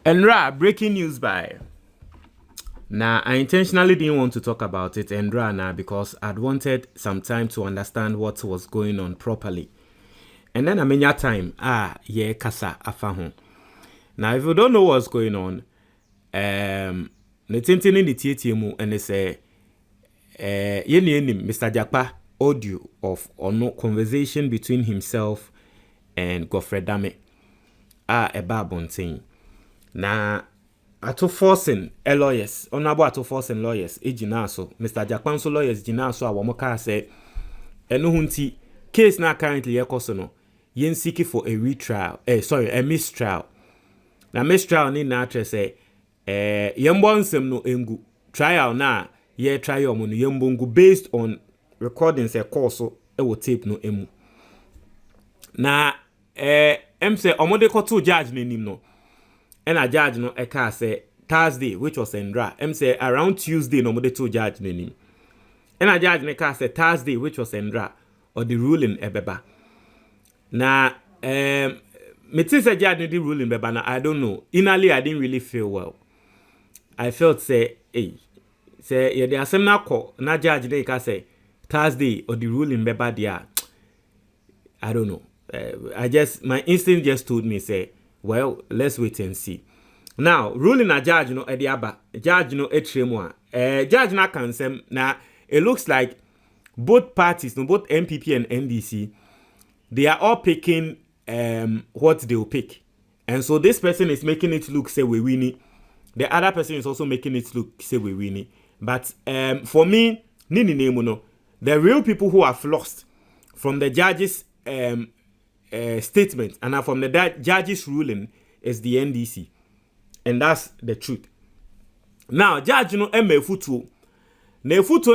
Enra, breaking news by. Now, I intentionally didn't want to talk about it, Enra, now because I'd wanted some time to understand what was going on properly. And then I mean, your time, yeah, kasa afaho. Now, if you don't know what's going on, the tintin in the TTMU and they say, Mr. Jakpa audio of or no conversation between himself and Godfrey Dame. A babonting. Na Ato Forson lawyers, honorable Ato Forson lawyers, so Mr. Jakpan's lawyers jinaso a womoka say eno hunti case na currently yekoso no yen seeking for a retrial, a mistrial. Na mistrial ni na atre say yembo nsem no engu trial na ye trial mo no yembo ngu based on recordings e course e wo tape no emu. Na say omode koto judge n'anim no. And a judge no eka say Thursday, which was Endra. Say around Tuesday no mode to judge name. And a judge no eka say Thursday, which was Endra, or the ruling ebeba. Na me think say judge no the ruling beba na I don't know. Initially I didn't really feel well. I felt say say the asem na call na judge no eka say Thursday or the ruling beba dia. I don't know. My instinct just told me say, well, let's wait and see. Now, ruling a judge no ediaba, judge no etremwa. Judge na kansem na it looks like both parties, no both MPP and NDC, they are all picking what they will pick. And so this person is making it look say we win it. The other person is also making it look say we win it. But for me, nini nemuno, the real people who have lost from the judge's statement and from the judge's ruling is the NDC, and that's the truth. Now, judge no futu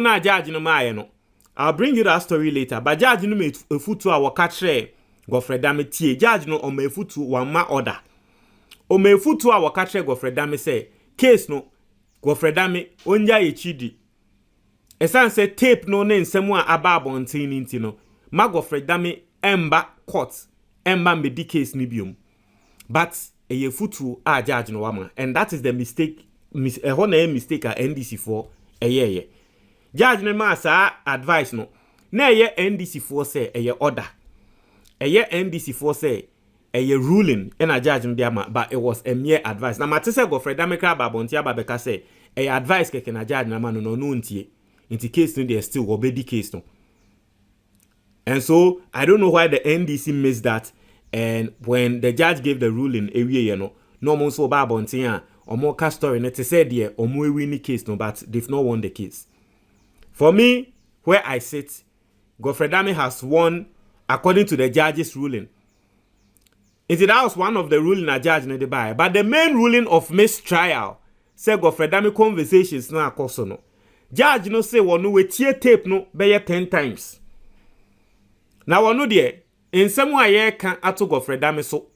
na judge no ma no. I'll bring you that story later. But judge no me futu a wakatre Godfrey Dame tie. Judge no me futu one ma order. O me futu a wakatre Godfrey Dame say case no Godfrey Dame onja ye chidi. Esan say tape no ne nsemu a aba abontin nti no. Ma Godfrey Dame emba court emba me di case ni biom. But a futu a judge no wama, and that is the mistake mistake a NDC for a year. Judge no ma sa advice no na ye NDC for say a order. A year NDC for say a ruling and a judge no diama, but it was a mere advice. Na matese go Fred Damekra babontia babeka say a advice keke na judge na mano no ntie. Inti case no there still obedi case no. And so I don't know why the NDC missed that. And when the judge gave the ruling, no more so bad or more cast story, and it said yeah, or more winning case, no, but they've not won the case. For me, where I sit, Godfrey Dame has won according to the judge's ruling. Indeed, that was one of the ruling a judge need to buy, but the main ruling of mistrial said Godfrey Dame conversations na akoso no. Judge no say one no we tie tape no be 10 times. Now one no there. In some way, can Ato Godfrey Dame so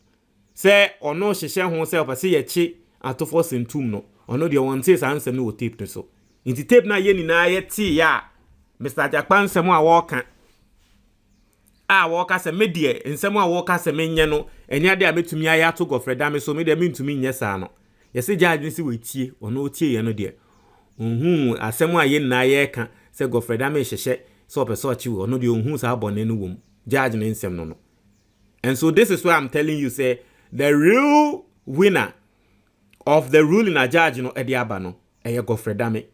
say or no she share herself as ye chi Ato Forson tomb no or no the one says answer no tape so. In the tape na ye ni na ye ti ya Mr. Jakpa nsemo a walk se media nsemo a walk se menye no enya de a metumi aye Ato Godfrey Dame so me de mentumi nye sa no. Ye se judge si we tie or no tie ye no de. Asemo a ye na ye kan se Godfrey Dame hye so person chi we or no de ohun sa abone no wom. Judge no. And so this is why I'm telling you, say the real winner of the ruling a judge no ediaba no Godfrey Dame.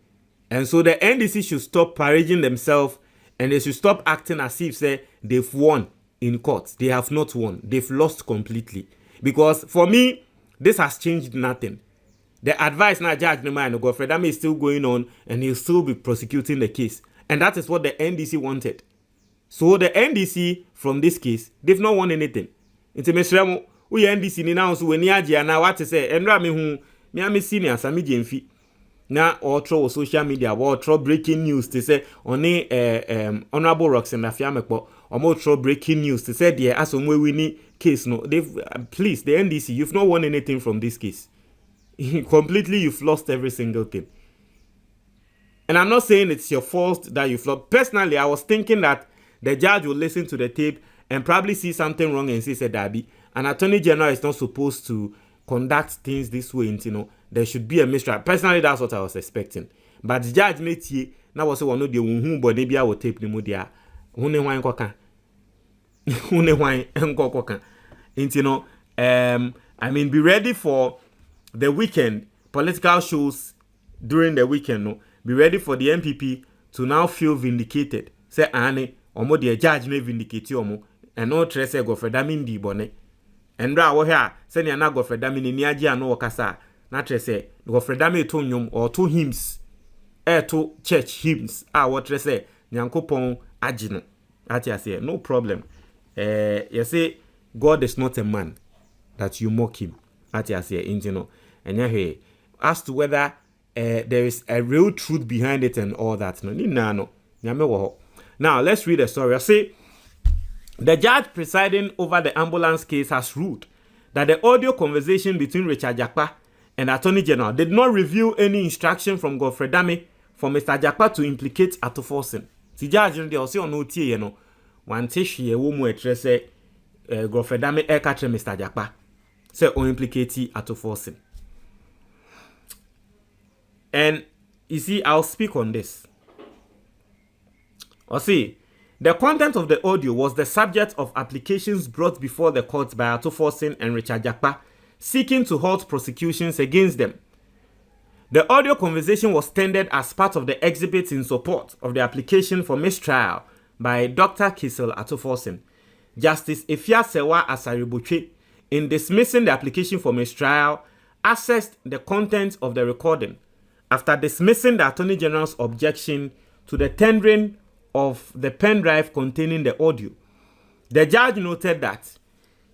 And so the NDC should stop parading themselves and they should stop acting as if say they've won in court. They have not won. They've lost completely. Because for me, this has changed nothing. The advice now judge no man Godfrey Dame is still going on and he'll still be prosecuting the case. And that is what the NDC wanted. So the NDC from this case, they've not won anything. Into Mesremo, we NDC ni now so when yaji na what to say, and Rami who me senior Sami Jemfi. Now or throw social media, or throw breaking news to say on honorable rocks and Afiameko, or more throw breaking news to say yeah, as on we need case no. They've please the NDC, you've not won anything from this case. Completely, you've lost every single thing. And I'm not saying it's your fault that you've lost. Personally, I was thinking that the judge will listen to the tape and probably see something wrong and say, Dabi, an attorney general is not supposed to conduct things this way, you know, there should be a mistrial. Personally, that's what I was expecting. But the judge netie na was one of the who body be our tape the media. Hune wine coca. Hune wine and coca. You know, I mean, be ready for the weekend, political shows during the weekend. No, be ready for the MPP to now feel vindicated. Say, Annie, or more the judge may vindicate you, and no trace go for damin di bonnet. And ra wo here, send you na go for damin in Yaji no kasa. Na trace go for damin tonium or 2 hymns. 2 church hymns. What trace Nyankopon agino. Ati say, no problem. You say, God is not a man that you mock him. Ati say, you know. And yeah, as to whether there is a real truth behind it and all that. No. Now, let's read the story. I say, the judge presiding over the ambulance case has ruled that the audio conversation between Richard Jakpa and Attorney General did not reveal any instruction from Godfrey Dame for Mr. Jakpa to implicate Ato Forson. The judge in the also no tie, you know, one tish ye womu etrese Godfrey Dame catch Mr. Jakpa say o implicate Ato Forson. And you see, I'll speak on this. Or see, the content of the audio was the subject of applications brought before the court by Ato Forson and Richard Jakpa, seeking to halt prosecutions against them. The audio conversation was tendered as part of the exhibits in support of the application for mistrial by Dr. Kisel Ato Forson. Justice Efia-Sewa Asariboche, in dismissing the application for mistrial, assessed the content of the recording after dismissing the Attorney General's objection to the tendering of the pen drive containing the audio. The judge noted that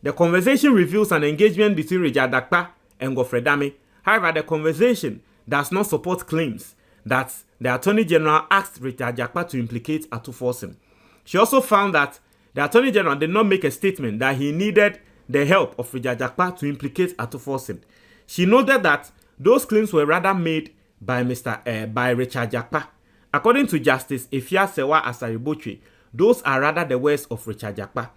the conversation reveals an engagement between Richard Jakpa and Godfrey Dame. However, the conversation does not support claims that the Attorney General asked Richard Jakpa to implicate Ato Forson. She also found that the Attorney General did not make a statement that he needed the help of Richard Jakpa to implicate Ato Forson. She noted that those claims were rather made by Richard Jakpa. According to Justice Efia-Sewa Asariboche, those are rather the words of Richard Jakpa.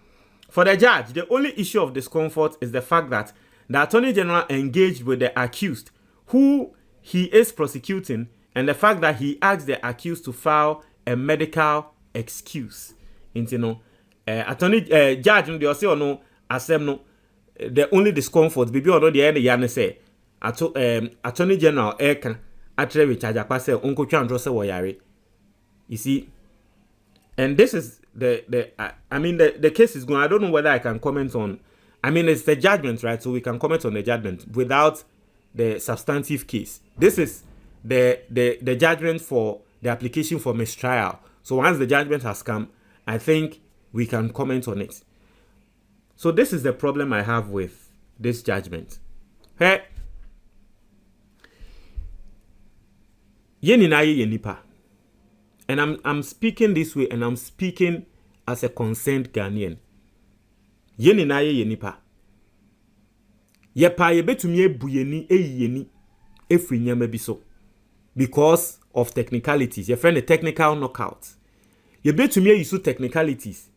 For the judge, the only issue of discomfort is the fact that the Attorney General engaged with the accused, who he is prosecuting, and the fact that he asked the accused to file a medical excuse. You know, judge no dey say no asem no, the only discomfort bibi ono dey end ya ne say Attorney General eka atre Richard Jakpa say onko twa ndro say wo yare. You see, and this is the case is going. I don't know whether I can comment on. I mean, it's the judgment, right? So we can comment on the judgment without the substantive case. This is the judgment for the application for mistrial. So once the judgment has come, I think we can comment on it. So this is the problem I have with this judgment. Hey, ye nipa. And I'm speaking this way, and I'm speaking as a concerned Ghanaian. Ye nipa. Ye pa ye betumi ebuyeni eyeni efri nyama bi so because of technicalities. Ye friend the technical knockout. Ye betumi use technicalities.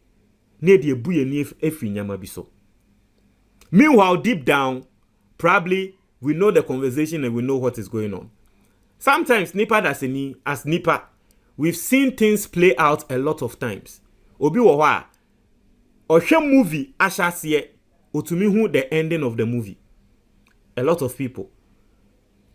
Ne de ebuyeni efri nyama bi so. Meanwhile, deep down, probably we know the conversation and we know what is going on. Sometimes nipa as nipa, we've seen things play out a lot of times. Obi wo hwa ohwe movie ashasiye otumi hu the ending of the movie. A lot of people.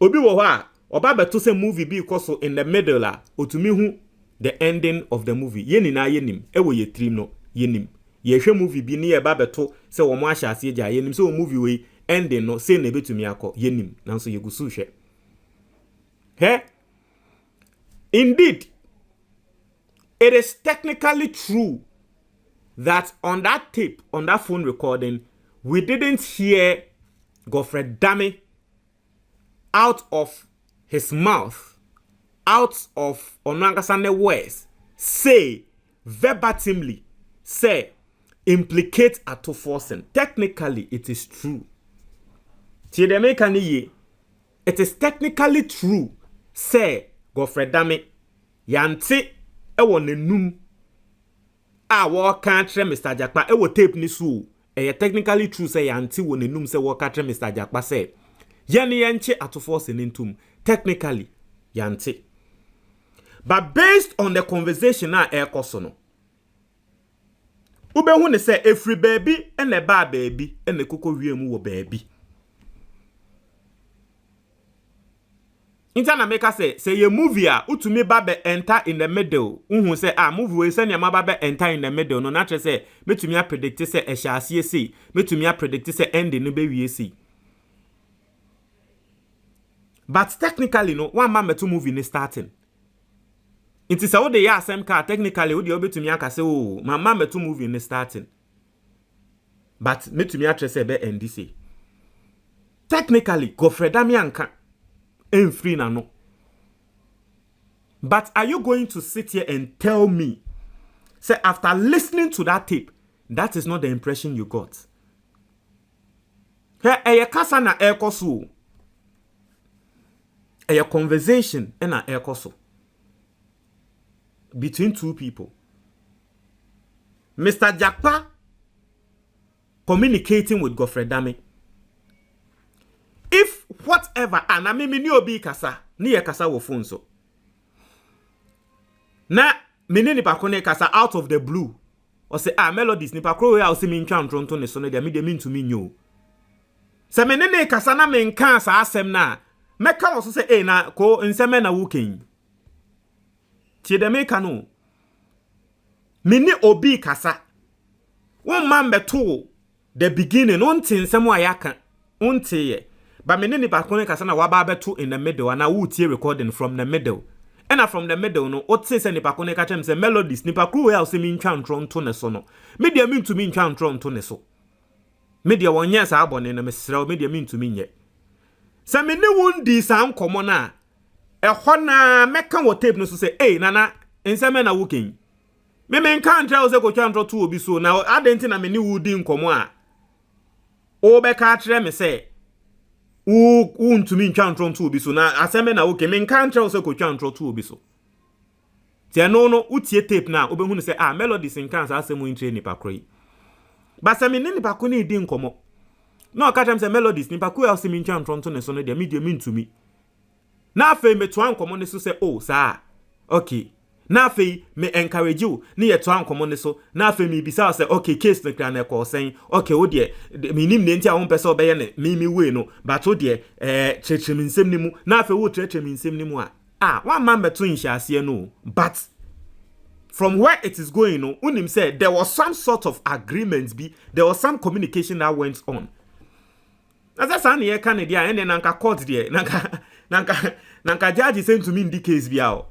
Obi wo hwa oba beto say movie bi because so in the middle la otumi hu the ending of the movie. Ye nina yenim ewo ye trim no yenim. Ye hwe movie bi ne ye ba beto say wo mo ashasiye ja yenim so movie we ending no say na betumi akọ yenim nanso ye gusu hwe. Hey? Indeed, it is technically true that on that tape, on that phone recording, we didn't hear Godfrey Dame out of his mouth, out of Onangasane words, say verbatimly, say implicate Ato Forson. Technically, it is true. It is technically true. Say Godfrey Dame yante ewo nenum a wo kan tre Mr. Jakpa ewo tape ni so technically true say yanti wo nenum say wo katre Mr. Jakpa say yene yenche Ato Forson intum technically yanti. But based on the conversation na ekoso no ubehu ne say every baby ene ba baby ene koko wiemu wo baby. Intana make say ye movie a utumi babe enter in the middle. Unhu say movie we say nyama babe enter in the middle. No na say metumi a predict say e sha asie sei, metumi a predict say ending no be wie sei. But technically no one man metu movie ni starting. It is how they ya asem ka technically wo de obetumi aka say oh my man metu movie ni starting. But metumi a say be end sei. Technically Gofredami anka free na no. But are you going to sit here and tell me, say after listening to that tape, that is not the impression you got? Hey, kasa na ekoso. A conversation and a ekoso between two people. Mr. Jakpa communicating with Gofredami. If whatever, and I mean, ni obi kasa, ni kasa wo phone so. Na, mini ni pakone kasa out of the blue. Or say, melodies, ni pakro ya ose mi ntwa ntronto ne so ne de mi de mi ntumi nyo. Se mini ni kasa na me nka sa asem na, meka wo so say, na, ko nseme na wuken. Tie de me kanu. Mini obi kasa. One man beto, the beginning, unti nsemo ayaka, unti ye. But me ni bakone kasa na waba beto in the middle and I would hear recording from the middle. And from the middle no what say ni bakone ka chem say melodies ni pakru we say mi ntwa ntron to ne so no. Media mean to me ntwa ntron to ne so. Media wonye sa abone na mesra media mean to me nye. Say me ne wundi sa nkomo na ho na meka wo tape no so say nana enseme na wuken. Me nka ntra wo say ko twa ntro to obi so na adenti na me ni wudi nkomo a. O be ka atre me say ntumi ntwa ntro to obi so na aseme na woke me nka ntra so ko twa ntro to obi so tie no utie tape na obehu ne say melodies nka sa asemu ntre nipa kroi ba se me ne nipa ko ne di nkomo na o ka tram say melodies nipa ko ya asemi ntwa ntro to ne so no de me ntumi na afa me to ankomo ne so say sa okay na afa me encourage you ne ye to ankomo ne so na afa me bisa say okay case na kra na ko sen okay wo de me nim ne nti a won pese obeye ne me we no but wo de chechemi nsem ni mu na afa wo chechemi nsem ni mu one man beto nhyiase no but from where it is going no unim said there was some sort of agreement there was some communication that went on. As I say na Canada and then nanka court there nanka judge sent to me in the case bia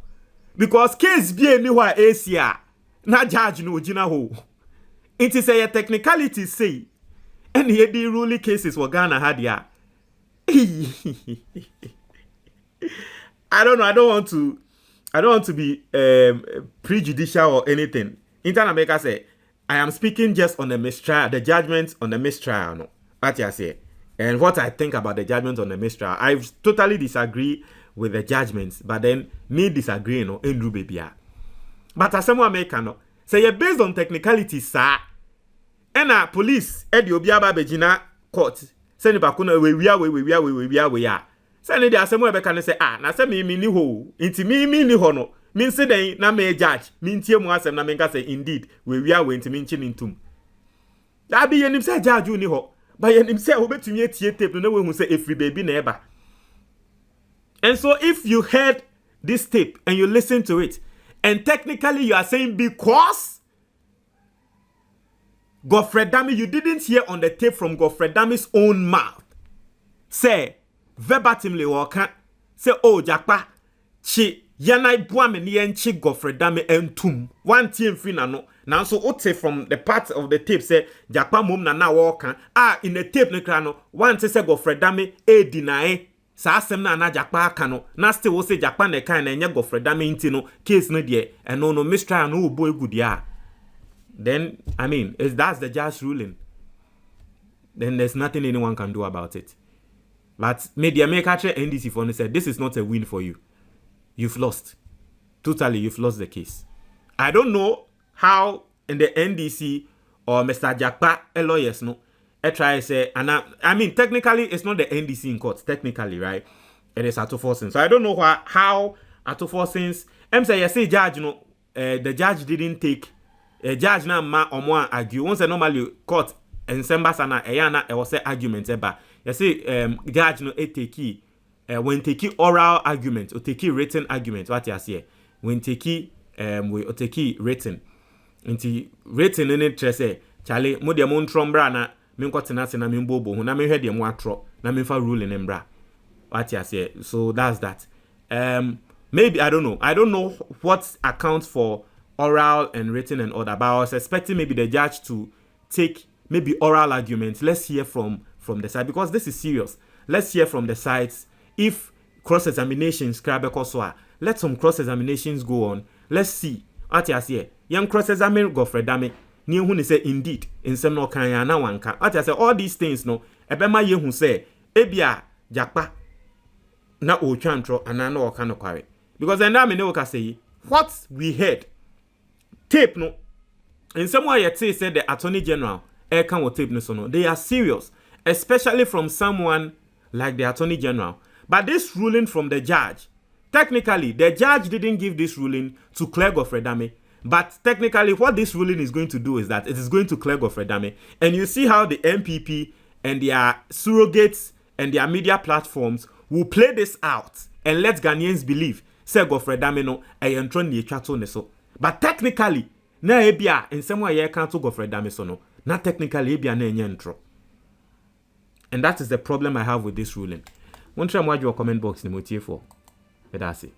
because case be anywhere Asia na judge no gina ho it is a technicality say and here the ruling cases for Ghana had ya. I don't know, I don't want to be prejudicial or anything. Intern America say I am speaking just on the mistrial, the judgment on the mistrial no. What I say and what I think about the judgment on the mistrial. I totally disagree with the judgments, but then me disagree no Andrew baby. But as someone American no say you're based on technicalities sir. And police edi obi aba begina court. Say ni bakuna we ya. Say ni dia asemo ebe kan say na say me ni ho. Inti me ni ho no. Me say den na me judge. Me ntie mu asem na me nka say indeed we inti me nchi ntum. Da bi yenim say judge ni ho. Ba yenim say obetumi etie tape no we hu say every baby na eba. And so if you heard this tape and you listen to it and technically you are saying because Gofredami, you didn't hear on the tape from Gofredami's own mouth. Say, verbatimly, say, Jakpa, chi, yanai buame ni enchi Gofredami entum. One team fina no. Now, so ote from the part of the tape, say, Jakpa mum na walkan. In the tape ne krano, one say Gofredami deny. Sa asem na Jakpa kano. Na still wo say Jakpa ne kan na enye Gofredami intino. Case no die, and no mistrial no boy good ya. Then, I mean, if that's the judge ruling, then there's nothing anyone can do about it. But media maker NDC for said, this is not a win for you. You've lost. Totally, you've lost the case. I don't know how in the NDC or Mr. Jakpa lawyers no try say, and I mean technically it's not the NDC in court technically, right? It is Ato Forson. So I don't know how Ato Forson's say you say judge no the judge didn't take a judge na ma omo argue once normally court and sembas na eyana e was say argument eba you say judge no take when take oral argument or take written argument what you say when take we take written nti written in it say chale mo de mo ntrombra na me nkotena se na me mbobo ho na me hwe de mo atro na me fa rule in mbra what you say. So that's that. Maybe I don't know what accounts for oral and written and order, but I was expecting maybe the judge to take maybe oral arguments. Let's hear from the side, because this is serious. Let's hear from the sides. If cross-examinations, let some cross-examinations go on. Let's see. What you say? Young cross-examine Godfrey Dame. Ni hu say indeed in some no kan ya na wanka. What you say? All these things no. Ebema ye hu say ebia Jakpa na o twantro ana na o ka no kware. Because then that me say what we heard tape no in some way yet said the Attorney General can tape no so no, they are serious, especially from someone like the Attorney General. But this ruling from the judge, technically the judge didn't give this ruling to clear Godfrey Dame, but technically what this ruling is going to do is that it is going to clear Godfrey Dame. And you see how the MPP and their surrogates and their media platforms will play this out and let Ghanaians believe say Godfrey Dame no entron ni etwato ne so. But technically na ebia in some way can't Godfrey Dame so no. Na technically ebia na enye ntro. And that is the problem I have with this ruling. Won't try your comment box ni motie for. That's it.